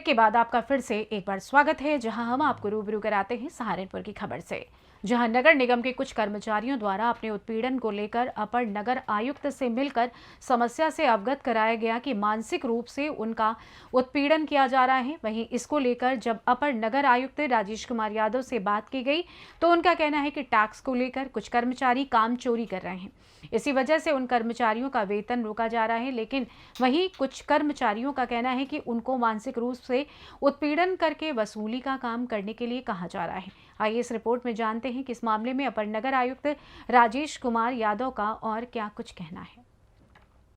Break के बाद आपका फिर से एक बार स्वागत है, जहां हम आपको रूबरू कराते हैं सहारनपुर की खबर से, जहां नगर निगम के कुछ कर्मचारियों द्वारा अपने उत्पीड़न को लेकर अपर नगर आयुक्त से मिलकर समस्या से अवगत कराया गया कि मानसिक रूप से उनका उत्पीड़न किया जा रहा है। वहीं इसको लेकर जब अपर नगर आयुक्त राजेश कुमार यादव से बात की गई तो उनका कहना है कि टैक्स को लेकर कुछ कर्मचारी काम चोरी कर रहे हैं, इसी वजह से उन कर्मचारियों का वेतन रोका जा रहा है। लेकिन वहीं कुछ कर्मचारियों का कहना है कि उनको मानसिक रूप से उत्पीड़न करके वसूली का काम करने के लिए कहा जा रहा है। आइए इस रिपोर्ट में जानते हैं कि इस मामले में अपर नगर आयुक्त राजेश कुमार यादव का और क्या कुछ कहना है।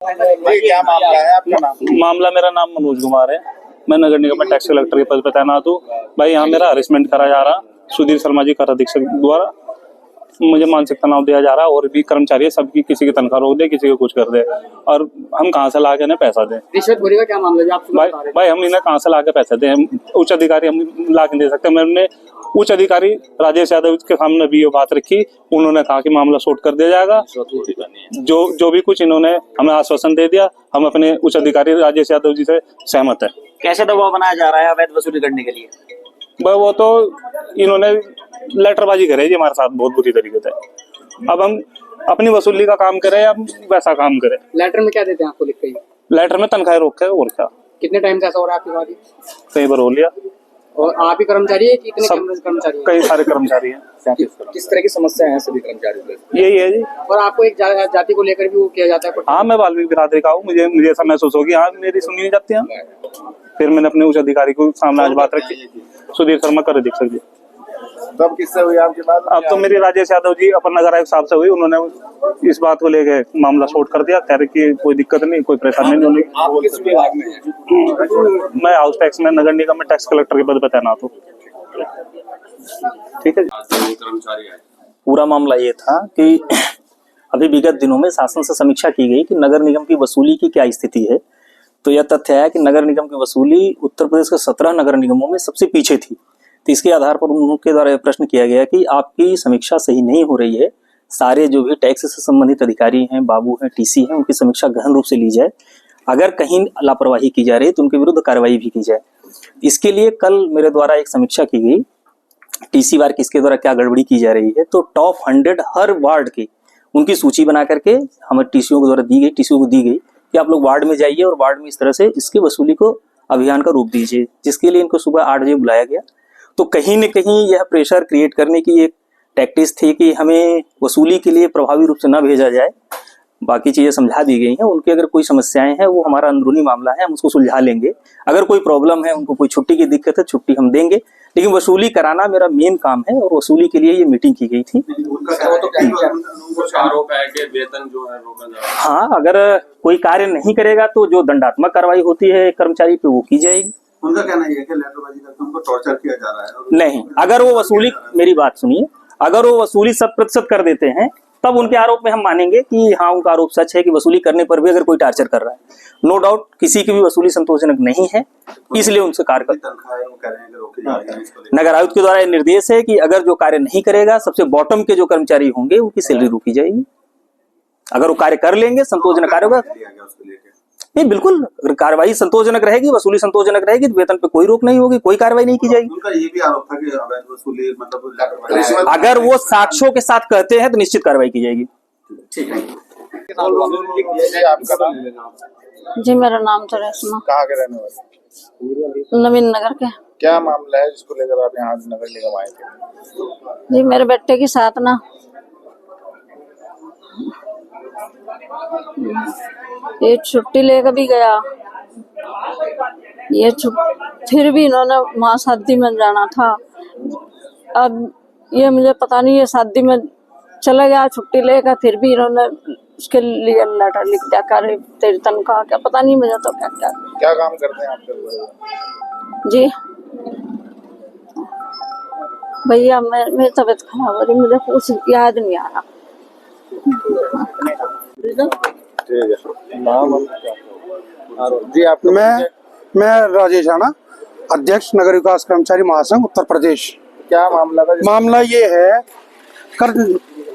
क्या मामला है आपका? मामला, मेरा नाम मनोज कुमार है, मैं नगर निगम में टैक्स कलेक्टर के पद पर तैनात हूँ। भाई यहाँ मेरा हरेसमेंट करा जा रहा, सुधीर शर्मा जी कर अधीक्षक द्वारा मुझे मानसिक तनाव दिया जा रहा है और भी कर्मचारी सबकी किसी की तनख्वाह रोक दे, किसी को कुछ कर दे, और हम कहाँ से ला के इन्हें पैसा दें? रिश्वतखोरी का क्या मामला है आप? भाई हम इन्हें कहाँ से ला के पैसे दें? उच्च अधिकारी हम ला के दे सकते हैं। मैंने उच्च अधिकारी राजेश यादव के सामने भी ये बात रखी, उन्होंने कहा कि मामला सॉर्ट कर दिया जाएगा। जो भी कुछ इन्होंने हमें आश्वासन दे दिया, हम अपने उच्च अधिकारी राजेश यादव जी से सहमत है। कैसे दबाव बनाया जा रहा है अवैध वसूली करने के लिए? भाई वो तो इन्होंने लेटरबाजी करे जी हमारे साथ बहुत बुरी तरीके से। अब हम अपनी वसूली का काम करें या वैसा काम करें? लेटर में क्या देते हैं आपको लिख के? लेटर में तनख्वाह रोक है और क्या। कितने टाइम से ऐसा हो रहा है आपके साथ? कई बार हो लिया। और आप ही कर्मचारी है? कितने कर्मचारी हैं? कई सारे कर्मचारी हैं। किस तरह की समस्या है सभी कर्मचारियों को? यही है जी। और आपको एक जाति को लेकर भी वो किया जाता है? हाँ, मैं बाल्मीकि बिरादरी का हूँ, मुझे ऐसा महसूस हो गया, हाँ मेरी सुनी नहीं जाती है। फिर मैंने अपने उच्च अधिकारी को सामने आज बात रखी, सुधीर शर्मा कर अधीक्षक जी। तब किससे हुई आपकी बात? अब तो मेरी राजेश यादव जी अपर नगर आयुक्त साहब से हुई, उन्होंने इस बात को लेके मामला सॉर्ट कर दिया, कह रहे कि कोई दिक्कत नहीं, कोई परेशानी नहीं होगी। आप किस विभाग में हैं? मैं हाउस टैक्स में नगर निगम में टैक्स कलेक्टर के पद पर तैनात हूँ। ठीक है जी। पूरा मामला ये था कि अभी विगत दिनों में शासन से समीक्षा की गई कि नगर निगम की वसूली की क्या स्थिति है। तो यह तथ्य है कि नगर निगम की वसूली उत्तर प्रदेश के 17 नगर निगमों में सबसे पीछे थी। तो इसके आधार पर उनके द्वारा यह प्रश्न किया गया कि आपकी समीक्षा सही नहीं हो रही है, सारे जो भी टैक्स से संबंधित अधिकारी हैं, बाबू हैं, टीसी हैं, उनकी समीक्षा गहन रूप से ली जाए। अगर कहीं लापरवाही की जा रही है तो उनके विरुद्ध कार्रवाई भी की जाए। इसके लिए कल मेरे द्वारा एक समीक्षा की गई, टीसी वार किसके द्वारा क्या गड़बड़ी की जा रही है। तो टॉप 100 हर वार्ड की उनकी सूची बना करके हमें टीसीओ के द्वारा टीसीओ को दी गई कि आप लोग वार्ड में जाइए और वार्ड में इस तरह से इसके वसूली को अभियान का रूप दीजिए, जिसके लिए इनको सुबह 8 बजे बुलाया गया। तो कहीं न कहीं यह प्रेशर क्रिएट करने की एक टैक्टिस थी कि हमें वसूली के लिए प्रभावी रूप से न भेजा जाए। बाकी चीजें समझा दी गई हैं, उनकी अगर कोई समस्याएं हैं वो हमारा अंदरूनी मामला है, हम उसको सुलझा लेंगे। अगर कोई प्रॉब्लम है, उनको कोई छुट्टी की दिक्कत है, छुट्टी हम देंगे, लेकिन वसूली कराना मेरा मेन काम है और वसूली के लिए ये मीटिंग की गई थी। आरोप है कि वेतन जो है रोका जा रहा है। हाँ, अगर कोई कार्य नहीं करेगा तो जो दंडात्मक कार्रवाई होती है कर्मचारी पे वो की जाएगी। उनका कहना ये है कि लेटरबाजी करके उनको टॉर्चर किया जा रहा है। नहीं, अगर वो वसूली, मेरी बात सुनिए, अगर वो वसूली 100% कर देते हैं तब उनके आरोप में हम मानेंगे कि हाँ उनका आरोप सच है कि वसूली करने पर भी अगर कोई टार्चर कर रहा है। नो डाउट किसी की भी वसूली संतोषजनक नहीं है, इसलिए उनसे कार्य नगर आयुक्त के द्वारा निर्देश है कि अगर जो कार्य नहीं करेगा, सबसे बॉटम के जो कर्मचारी होंगे उनकी सैलरी रोकी जाएगी। अगर वो कार्य कर लेंगे, संतोषजनक कार्य होगा, नहीं बिल्कुल, अगर कार्रवाई संतोषजनक रहेगी, वसूली संतोषजनक रहेगी तो वेतन पे कोई रोक नहीं होगी, कोई कार्रवाई नहीं की जाएगी। उनका ये भी आरोप था कि अवैध वसूली मतलब अगर वो साक्ष्यों के साथ कहते हैं तो निश्चित कार्रवाई की जाएगी। ठीक है। जी, मेरा नाम तो रेशमा। कहाँ के रहने वाले? नवीन नगर के। क्या मामला है जिसको लेकर आप यहाँ नगर निगम आए थे? जी, मेरे बेटे के साथ ना ये छुट्टी लेकर भी गया, ये फिर भी इन्होंने वहाँ शादी में जाना था। अब ये मुझे पता नहीं, ये शादी में चला गया छुट्टी लेकर, फिर भी इन्होंने उसके लिए लेटर लिख दिया कर तेरी तनख्वाह क्या, पता नहीं मुझे तो क्या काम करते हैं आप? जी भैया, मेरी तबीयत खराब हो रही, मुझे कुछ याद नहीं आ रहा। जी आप? मैं राजेश राणा, अध्यक्ष नगर विकास कर्मचारी महासंघ उत्तर प्रदेश। क्या मामला था? मामला ये है, कर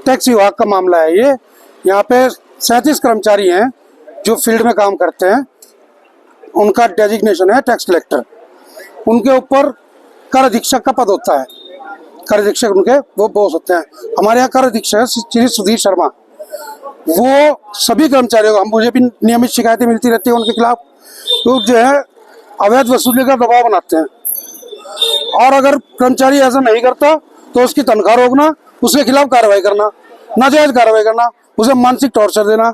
टैक्स विभाग का मामला है ये। यहाँ पे 37 कर्मचारी हैं जो फील्ड में काम करते हैं, उनका डेजिग्नेशन है टैक्स कलेक्टर। उनके ऊपर कर अधीक्षक का पद होता है। कर अधीक्षक उनके वो बॉस होते हैं। हमारे यहाँ कर अधीक्षक श्री सुधीर शर्मा, वो सभी कर्मचारियों को, मुझे भी नियमित शिकायतें मिलती रहती है उनके खिलाफ, तो जो है अवैध वसूली का दबाव बनाते हैं। और अगर कर्मचारी ऐसा नहीं करता तो उसकी तनख्वाह रोकना, उसके खिलाफ कार्रवाई करना, नाजायज कार्रवाई करना, उसे मानसिक टॉर्चर देना।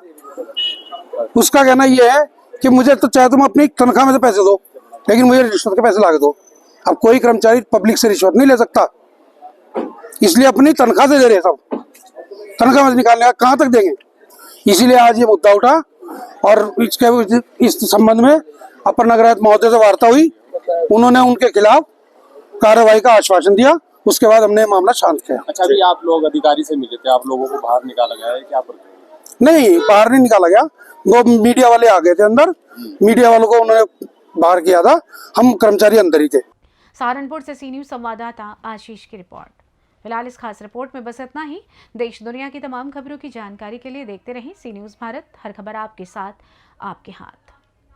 उसका कहना यह है कि मुझे तो चाहे तुम अपनी तनख्वाह में से पैसे दो, लेकिन मुझे रिश्वत के पैसे ला के दो। अब कोई कर्मचारी पब्लिक से रिश्वत नहीं ले सकता, इसलिए अपनी तनख्वाह से दे रहे सब, तनख्वाह में से निकालने का कहाँ तक देंगे। इसीलिए आज ये मुद्दा उठा और इस संबंध में अपर नगर आयुक्त महोदय से वार्ता हुई। उन्होंने उनके खिलाफ कार्रवाई का आश्वासन दिया। उसके बाद हमने मामला शांत किया। अच्छा, अभी आप लोग अधिकारी से मिले थे, आप लोगों को बाहर निकाला गया है क्या? नहीं, बाहर नहीं निकाला गया। वो मीडिया वाले आ गए थे अंदर, मीडिया वालों को उन्होंने बाहर किया था, हम कर्मचारी अंदर ही थे। सहारनपुर से सी न्यूज़ संवाददाता आशीष की रिपोर्ट। फिलहाल इस खास रिपोर्ट में बस इतना ही। देश दुनिया की तमाम खबरों की जानकारी के लिए देखते रहें सी न्यूज़ भारत। हर खबर आपके साथ, आपके हाथ।